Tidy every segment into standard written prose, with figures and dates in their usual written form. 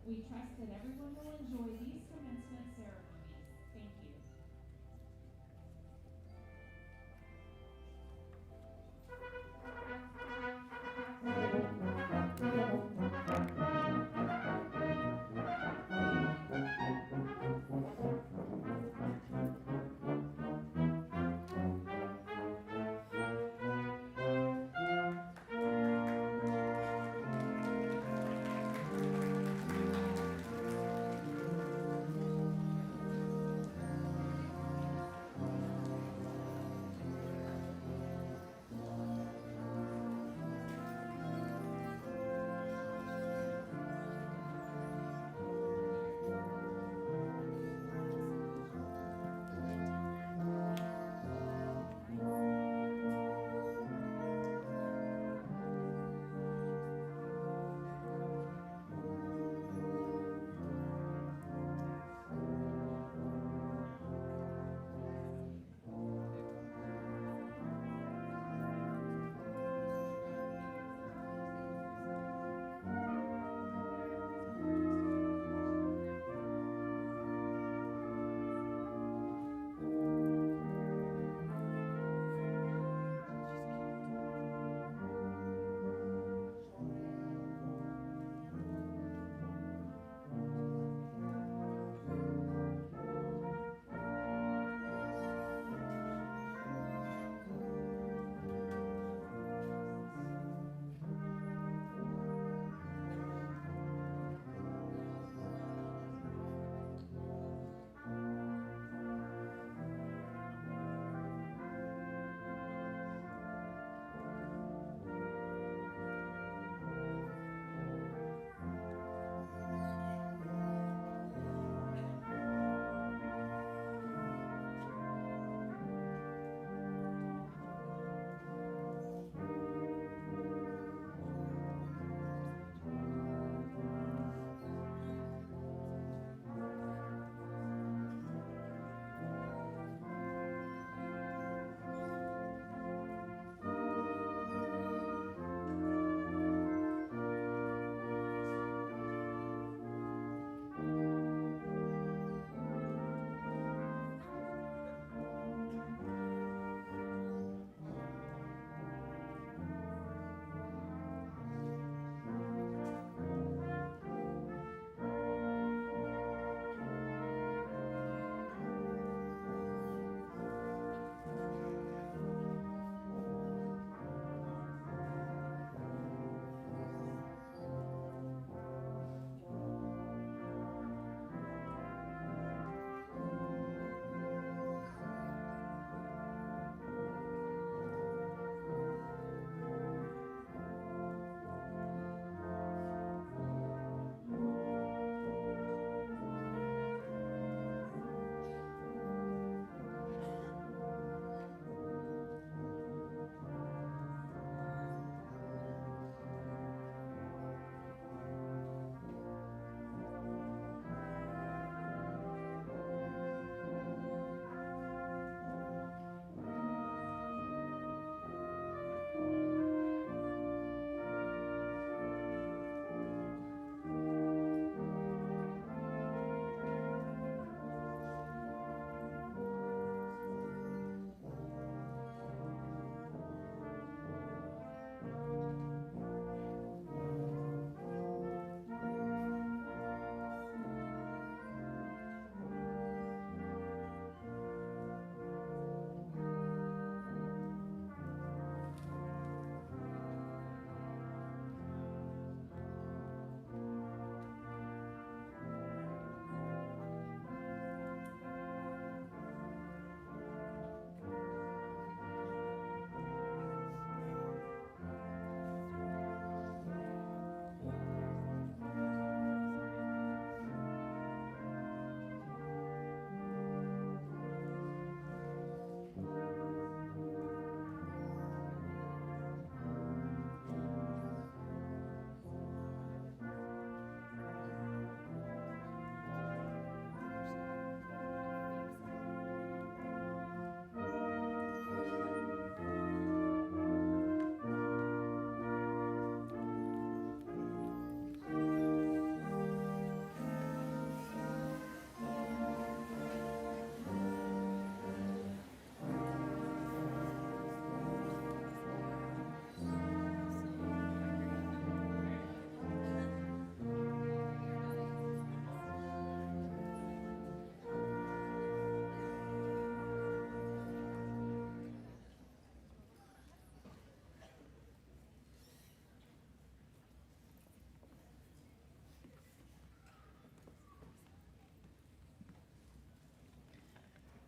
We trust that everyone will enjoy these commencement ceremonies. Thank you.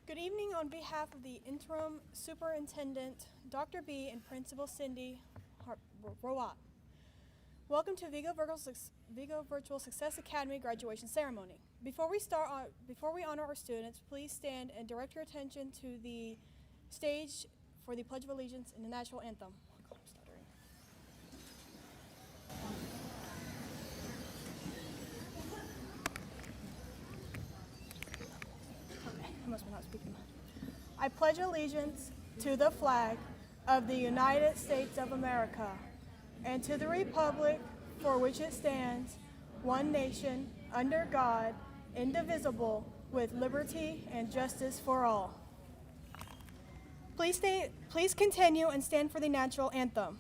Good evening on behalf of the Interim Superintendent, Dr. B, and Principal Cindy Rowat. Welcome to Vigo Virtual Success Academy graduation ceremony. Before we honor our students, please stand and direct your attention to the stage for the Pledge of Allegiance and the National Anthem. Oh God, I'm stuttering. Okay, I must be not speaking. I pledge allegiance to the flag of the United States of America and to the republic for which it stands, one nation, under God, indivisible, with liberty and justice for all. Please continue and stand for the national anthem.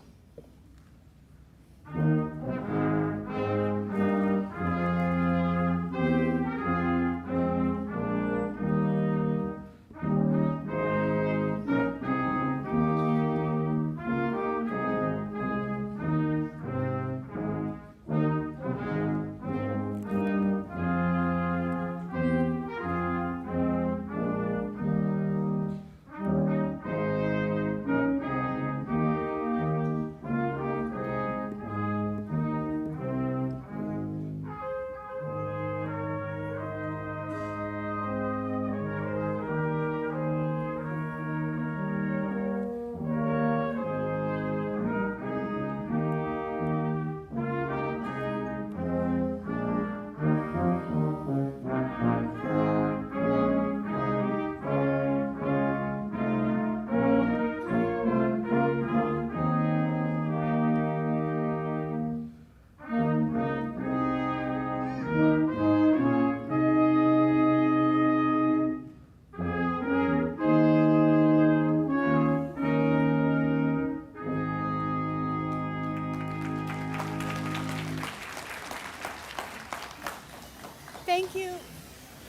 Thank you.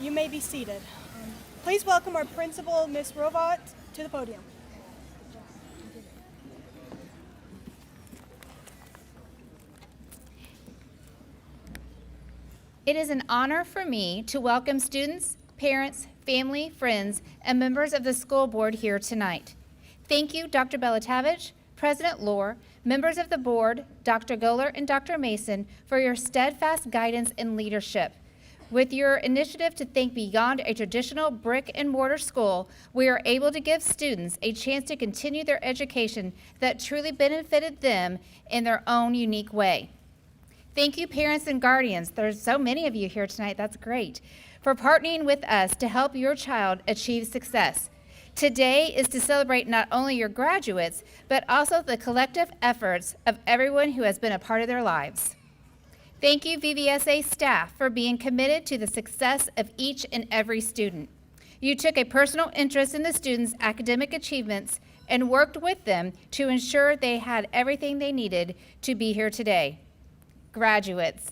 You may be seated. Please welcome our principal, Ms. Rovat, to the podium. It is an honor for me to welcome students, parents, family, friends, and members of the school board here tonight. Thank you, Dr. Belatavage, President Lohr, members of the board, Dr. Goller and Dr. Mason, for your steadfast guidance and leadership. With your initiative to think beyond a traditional brick and mortar school, we are able to give students a chance to continue their education that truly benefited them in their own unique way. Thank you, parents and guardians. There's so many of you here tonight. That's great. For partnering with us to help your child achieve success. Today is to celebrate not only your graduates, but also the collective efforts of everyone who has been a part of their lives. Thank you, VVSA staff, for being committed to the success of each and every student. You took a personal interest in the students' academic achievements and worked with them to ensure they had everything they needed to be here today. Graduates,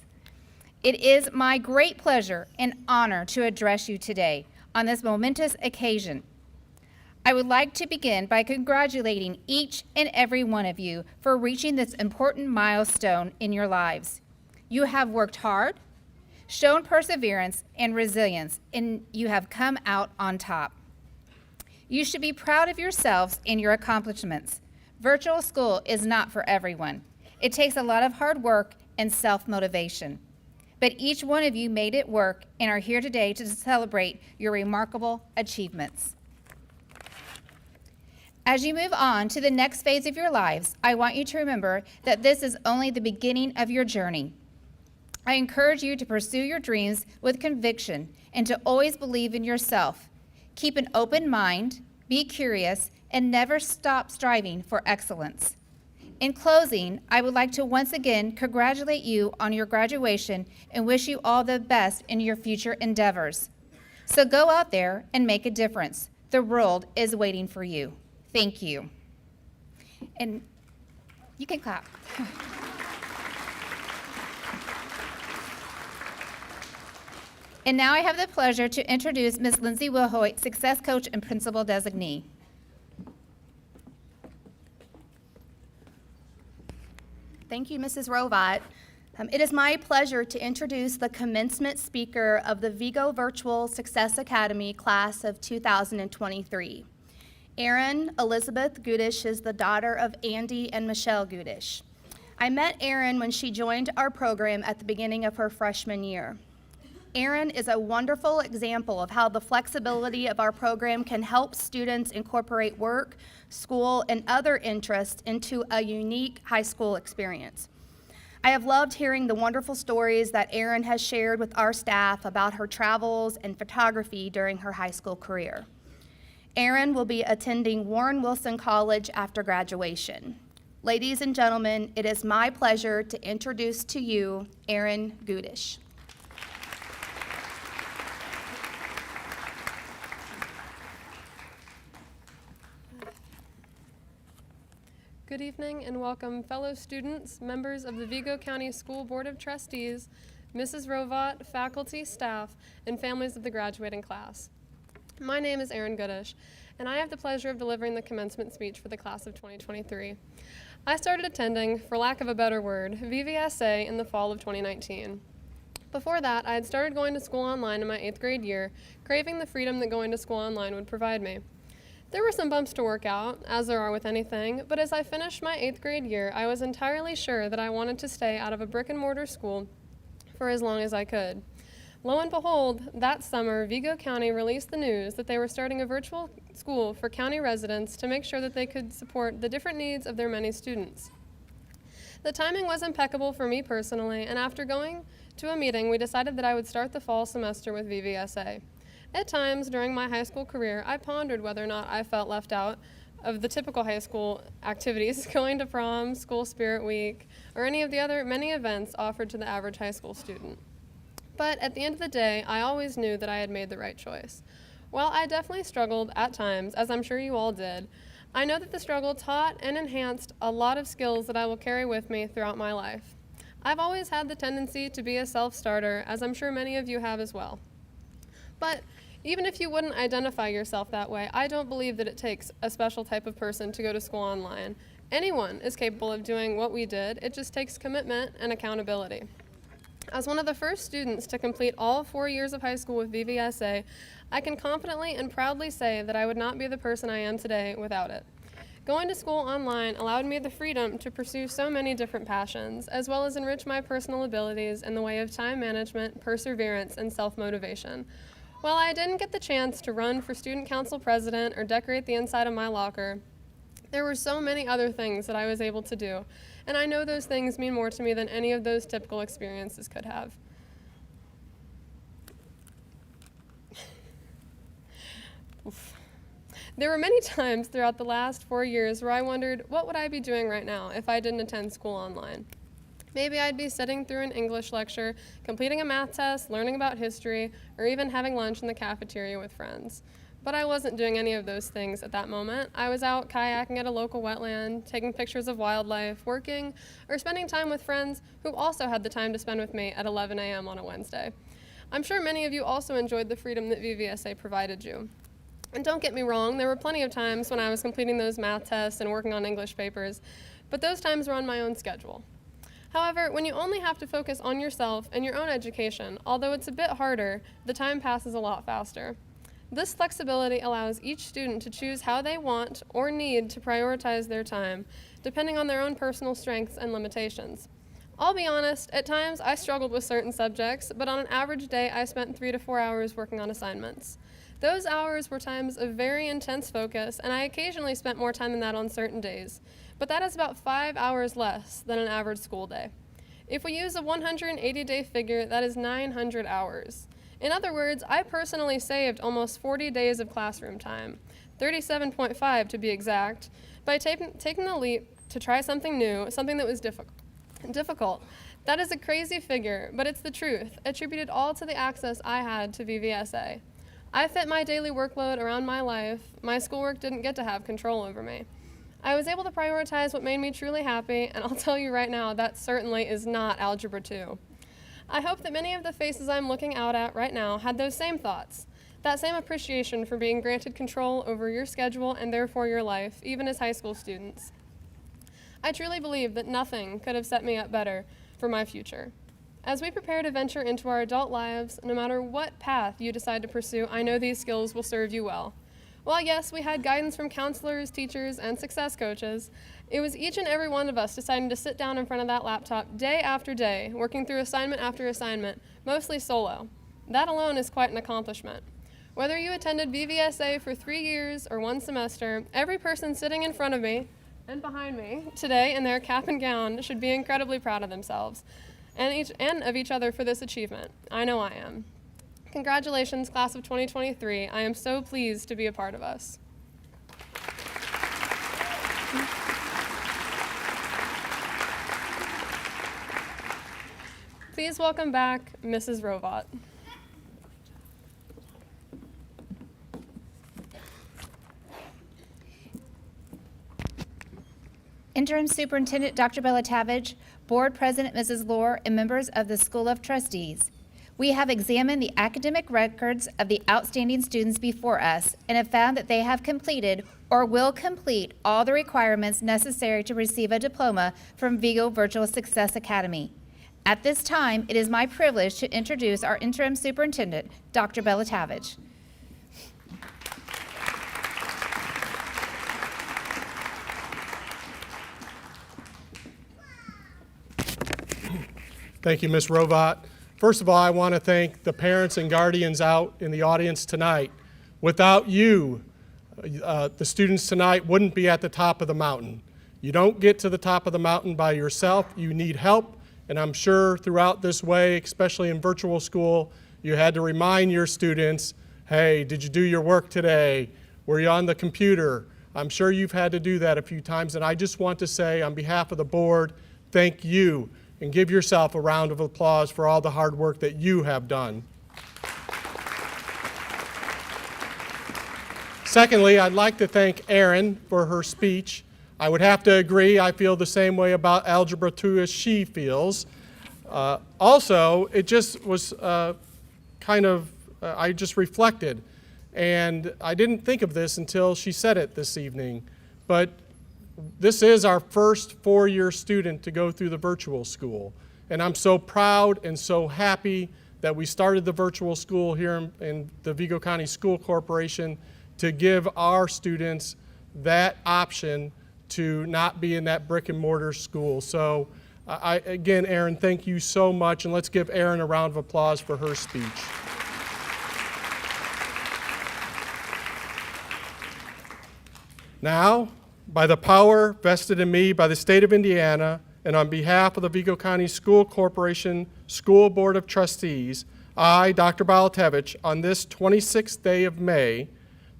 it is my great pleasure and honor to address you today on this momentous occasion. I would like to begin by congratulating each and every one of you for reaching this important milestone in your lives. You have worked hard, shown perseverance and resilience, and you have come out on top. You should be proud of yourselves and your accomplishments. Virtual school is not for everyone. It takes a lot of hard work and self-motivation. But each one of you made it work and are here today to celebrate your remarkable achievements. As you move on to the next phase of your lives, I want you to remember that this is only the beginning of your journey. I encourage you to pursue your dreams with conviction and to always believe in yourself. Keep an open mind, be curious, and never stop striving for excellence. In closing, I would like to once again congratulate you on your graduation and wish you all the best in your future endeavors. So go out there and make a difference. The world is waiting for you. Thank you. And you can clap. And now I have the pleasure to introduce Ms. Lindsay Wilhoit, Success Coach and Principal Designee. Thank you, Mrs. Rovat. It is my pleasure to introduce the commencement speaker of the Vigo Virtual Success Academy class of 2023. Erin Elizabeth Gudish is the daughter of Andy and Michelle Gudish. I met Erin when she joined our program at the beginning of her freshman year. Erin is a wonderful example of how the flexibility of our program can help students incorporate work, school, and other interests into a unique high school experience. I have loved hearing the wonderful stories that Erin has shared with our staff about her travels and photography during her high school career. Erin will be attending Warren Wilson College after graduation. Ladies and gentlemen, it is my pleasure to introduce to you Erin Gudish. Good evening and welcome fellow students, members of the Vigo County School Board of Trustees, Mrs. Rovat, faculty, staff, and families of the graduating class. My name is Erin Gudish, and I have the pleasure of delivering the commencement speech for the class of 2023. I started attending, for lack of a better word, VVSA in the fall of 2019. Before that, I had started going to school online in my 8th grade year, craving the freedom that going to school online would provide me. There were some bumps to work out, as there are with anything, but as I finished my 8th grade year, I was entirely sure that I wanted to stay out of a brick-and-mortar school for as long as I could. Lo and behold, that summer, Vigo County released the news that they were starting a virtual school for county residents to make sure that they could support the different needs of their many students. The timing was impeccable for me personally, and after going to a meeting, we decided that I would start the fall semester with VVSA. At times during my high school career, I pondered whether or not I felt left out of the typical high school activities, going to prom, school spirit week, or any of the other many events offered to the average high school student. But at the end of the day, I always knew that I had made the right choice. While I definitely struggled at times, as I'm sure you all did, I know that the struggle taught and enhanced a lot of skills that I will carry with me throughout my life. I've always had the tendency to be a self-starter, as I'm sure many of you have as well. But even if you wouldn't identify yourself that way, I don't believe that it takes a special type of person to go to school online. Anyone is capable of doing what we did. It just takes commitment and accountability. As one of the first students to complete all 4 years of high school with VVSA, I can confidently and proudly say that I would not be the person I am today without it. Going to school online allowed me the freedom to pursue so many different passions, as well as enrich my personal abilities in the way of time management, perseverance, and self-motivation. While I didn't get the chance to run for student council president or decorate the inside of my locker, there were so many other things that I was able to do, and I know those things mean more to me than any of those typical experiences could have. There were many times throughout the last 4 years where I wondered, what would I be doing right now if I didn't attend school online? Maybe I'd be sitting through an English lecture, completing a math test, learning about history, or even having lunch in the cafeteria with friends. But I wasn't doing any of those things at that moment. I was out kayaking at a local wetland, taking pictures of wildlife, working, or spending time with friends who also had the time to spend with me at 11 a.m. on a Wednesday. I'm sure many of you also enjoyed the freedom that VVSA provided you. And don't get me wrong, there were plenty of times when I was completing those math tests and working on English papers, but those times were on my own schedule. However, when you only have to focus on yourself and your own education, although it's a bit harder, the time passes a lot faster. This flexibility allows each student to choose how they want or need to prioritize their time, depending on their own personal strengths and limitations. I'll be honest, at times I struggled with certain subjects, but on an average day I spent 3 to 4 hours working on assignments. Those hours were times of very intense focus, and I occasionally spent more time than that on certain days. But that is about 5 hours less than an average school day. If we use a 180-day figure, that is 900 hours. In other words, I personally saved almost 40 days of classroom time, 37.5 to be exact, by taking the leap to try something new, something that was difficult. That is a crazy figure, but it's the truth, attributed all to the access I had to VVSA. I fit my daily workload around my life. My schoolwork didn't get to have control over me. I was able to prioritize what made me truly happy, and I'll tell you right now, that certainly is not Algebra 2. I hope that many of the faces I'm looking out at right now had those same thoughts, that same appreciation for being granted control over your schedule and therefore your life, even as high school students. I truly believe that nothing could have set me up better for my future. As we prepare to venture into our adult lives, no matter what path you decide to pursue, I know these skills will serve you well. While yes, we had guidance from counselors, teachers, and success coaches, it was each and every one of us deciding to sit down in front of that laptop day after day, working through assignment after assignment, mostly solo. That alone is quite an accomplishment. Whether you attended VVSA for 3 years or 1 semester, every person sitting in front of me and behind me today in their cap and gown should be incredibly proud of themselves and of each other for this achievement. I know I am. Congratulations, class of 2023. I am so pleased to be a part of us. Please welcome back Mrs. Rovat. Interim Superintendent Dr. Belatavage, Board President Mrs. Lohr, and members of the School of Trustees. We have examined the academic records of the outstanding students before us and have found that they have completed or will complete all the requirements necessary to receive a diploma from Vigo Virtual Success Academy. At this time, it is my privilege to introduce our Interim Superintendent, Dr. Belatavage. Thank you, Ms. Rovat. First of all, I want to thank the parents and guardians out in the audience tonight. Without you, the students tonight wouldn't be at the top of the mountain. You don't get to the top of the mountain by yourself. You need help, and I'm sure throughout this way, especially in virtual school, you had to remind your students, hey, did you do your work today? Were you on the computer? I'm sure you've had to do that a few times, and I just want to say on behalf of the board, thank you. And give yourself a round of applause for all the hard work that you have done. Secondly, I'd like to thank Erin for her speech. I would have to agree, I feel the same way about Algebra 2 as she feels. Also, it just was I just reflected, and I didn't think of this until she said it this evening, but this is our first 4-year student to go through the virtual school. And I'm so proud and so happy that we started the virtual school here in the Vigo County School Corporation to give our students that option to not be in that brick and mortar school. So again, Erin, thank you so much, and let's give Erin a round of applause for her speech. Now, by the power vested in me by the state of Indiana and on behalf of the Vigo County School Corporation School Board of Trustees, I, Dr. Belatavage, on this 26th day of May,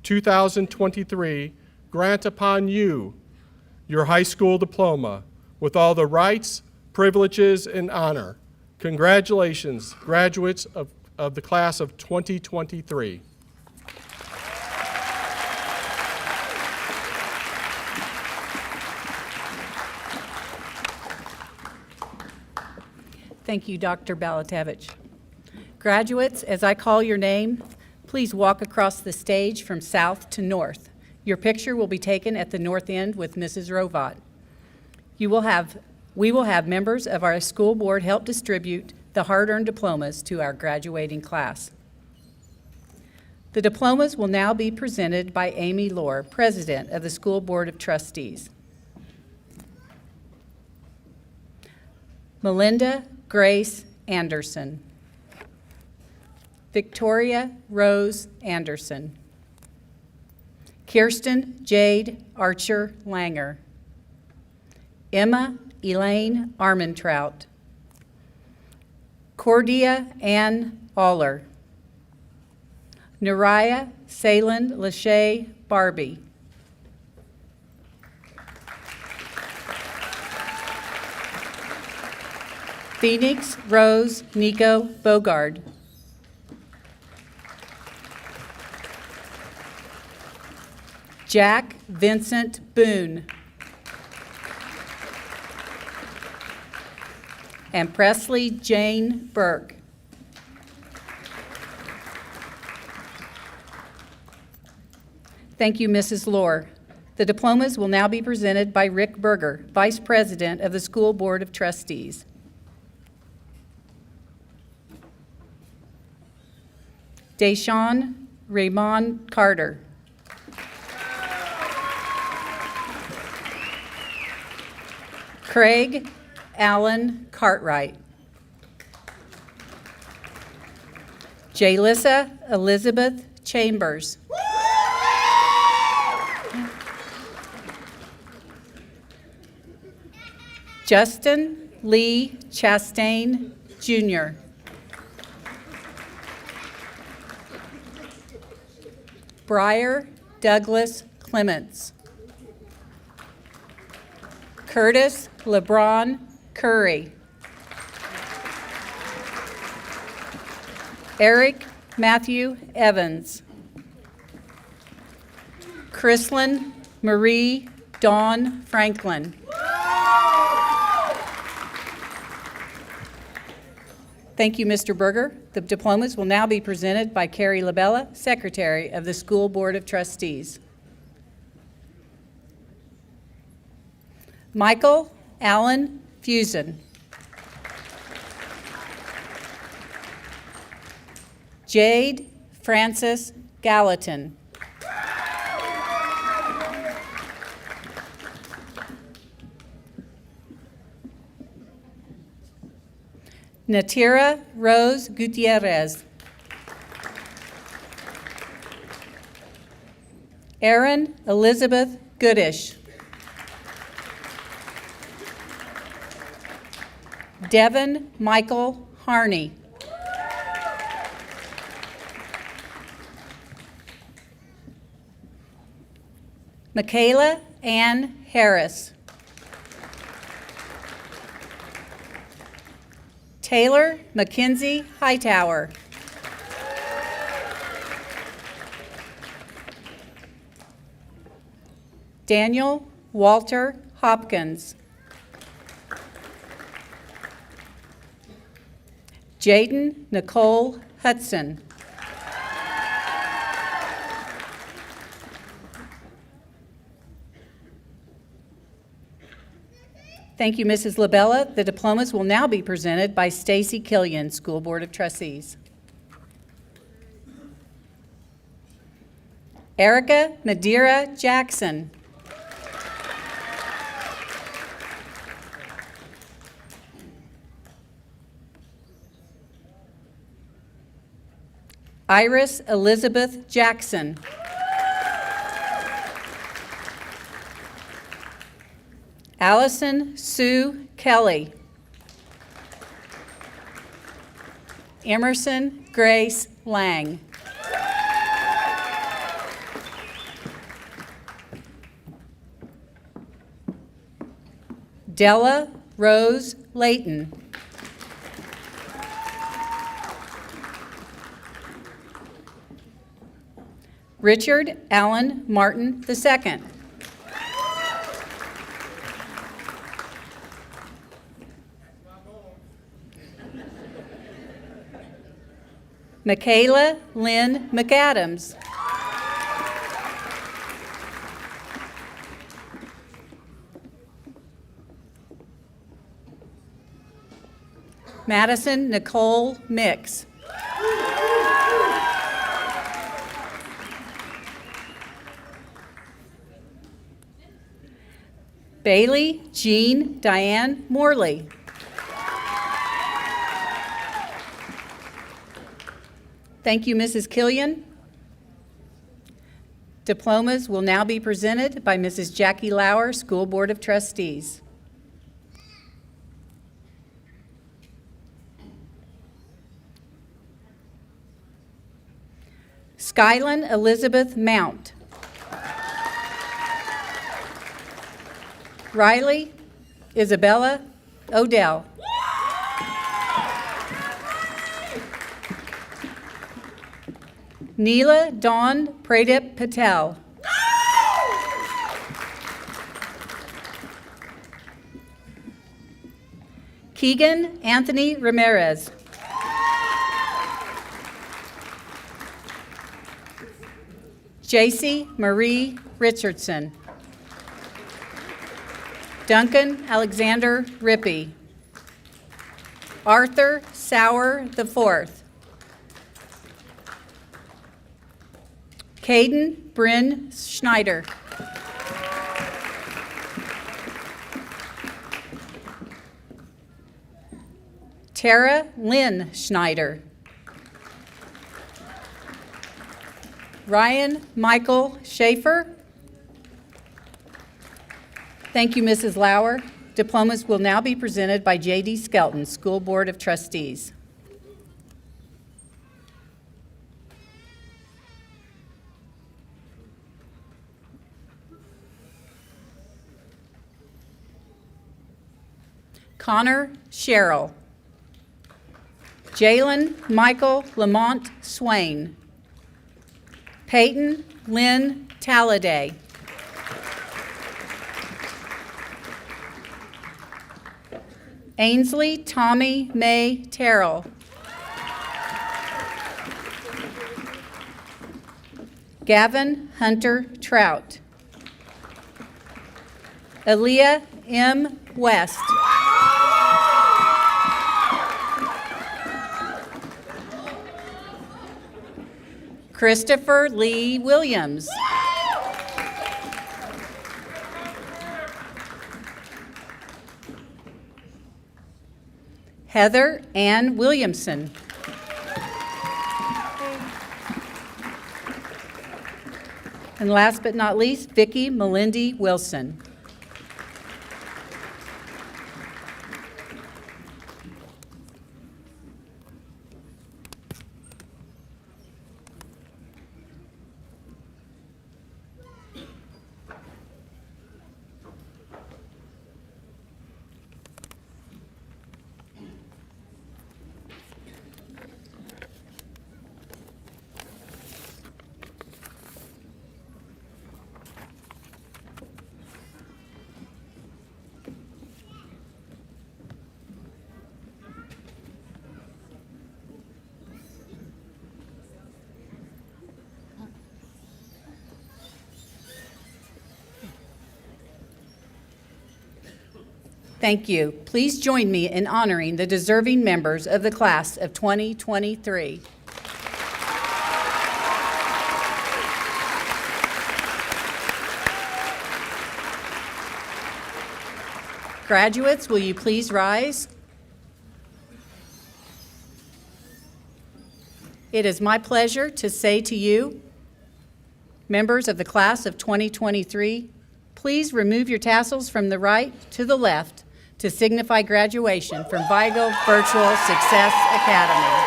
2023, grant upon you your high school diploma with all the rights, privileges, and honor. Congratulations, graduates of the class of 2023. Thank you, Dr. Belatavage. Graduates, as I call your name, please walk across the stage from south to north. Your picture will be taken at the north end with Mrs. Rovat. We will have members of our school board help distribute the hard-earned diplomas to our graduating class. The diplomas will now be presented by Amy Lohr, President of the School Board of Trustees. Melinda Grace Anderson. Victoria Rose Anderson. Kirsten Jade Archer Langer. Emma Elaine Armentrout. Cordia Ann Aller. Nariah Salen Lachey Barbie. Phoenix Rose Nico Bogard. Jack Vincent Boone. And Presley Jane Burke. Thank you, Mrs. Lohr. The diplomas will now be presented by Rick Berger, Vice President of the School Board of Trustees. Deshaun Raymond Carter. Craig Allen Cartwright. Jalissa Elizabeth Chambers. Justin Lee Chastain, Jr. Briar Douglas Clements. Curtis LeBron Curry. Eric Matthew Evans. Chrislyn Marie Dawn Franklin. Thank you, Mr. Berger. The diplomas will now be presented by Carrie LaBella, Secretary of the School Board of Trustees. Michael Allen Fusen. Jade Frances Gallatin. Natira Rose Gutierrez. Erin Elizabeth Goodish. Devin Michael Harney. Michaela Ann Harris. Taylor Mackenzie Hightower. Daniel Walter Hopkins. Jaden Nicole Hudson. Thank you, Mrs. LaBella. The diplomas will now be presented by Stacy Killian, School Board of Trustees. Erica Madeira Jackson. Iris Elizabeth Jackson. Allison Sue Kelly. Emerson Grace Lang. Della Rose Layton. Richard Allen Martin II. Michaela Lynn McAdams. Madison Nicole Mix. Bailey Jean Diane Morley. Thank you, Mrs. Killian. Diplomas will now be presented by Mrs. Jackie Lauer, School Board of Trustees. Skylin Elizabeth Mount. Riley Isabella Odell. Neela Dawn Pradip Patel. Keegan Anthony Ramirez. JC Marie Richardson. Duncan Alexander Rippey. Arthur Sauer IV. Caden Bryn Schneider. Tara Lynn Schneider. Ryan Michael Schaefer. Thank you, Mrs. Lauer. Diplomas will now be presented by J.D. Skelton, School Board of Trustees. Connor Sherrill. Jalen Michael Lamont Swain. Peyton Lynn Talladay. Ainsley Tommy May Terrell. Gavin Hunter Trout. Aaliyah M. West. Christopher Lee Williams. Heather Ann Williamson. And last but not least, Vicki Melindy Wilson. Thank you. Please join me in honoring the deserving members of the class of 2023. Graduates, will you please rise? It is my pleasure to say to you, members of the class of 2023, please remove your tassels from the right to the left to signify graduation from Vigo Virtual Success Academy.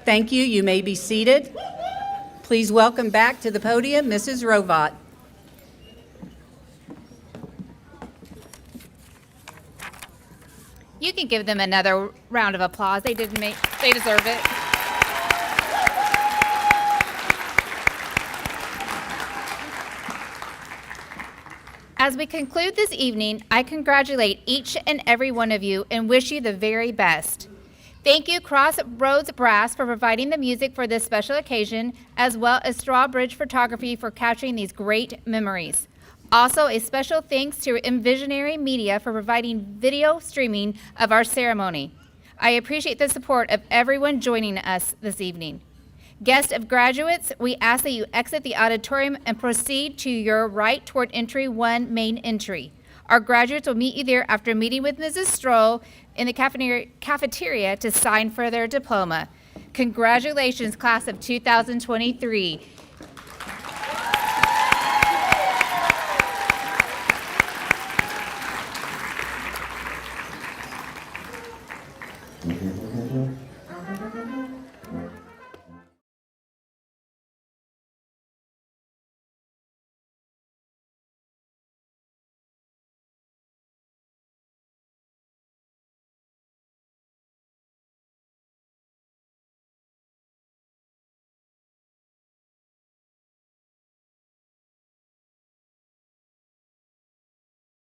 Thank you. You may be seated. Please welcome back to the podium Mrs. Rovat. You can give them another round of applause. They deserve it. As we conclude this evening, I congratulate each and every one of you and wish you the very best. Thank you, Crossroads Brass, for providing the music for this special occasion, as well as Strawbridge Photography for capturing these great memories. Also, a special thanks to Envisionary Media for providing video streaming of our ceremony. I appreciate the support of everyone joining us this evening. Guests of graduates, we ask that you exit the auditorium and proceed to your right toward entry 1, main entry. Our graduates will meet you there after meeting with Mrs. Stroll in the cafeteria to sign for their diploma. Congratulations, class of 2023. Mm-hmm.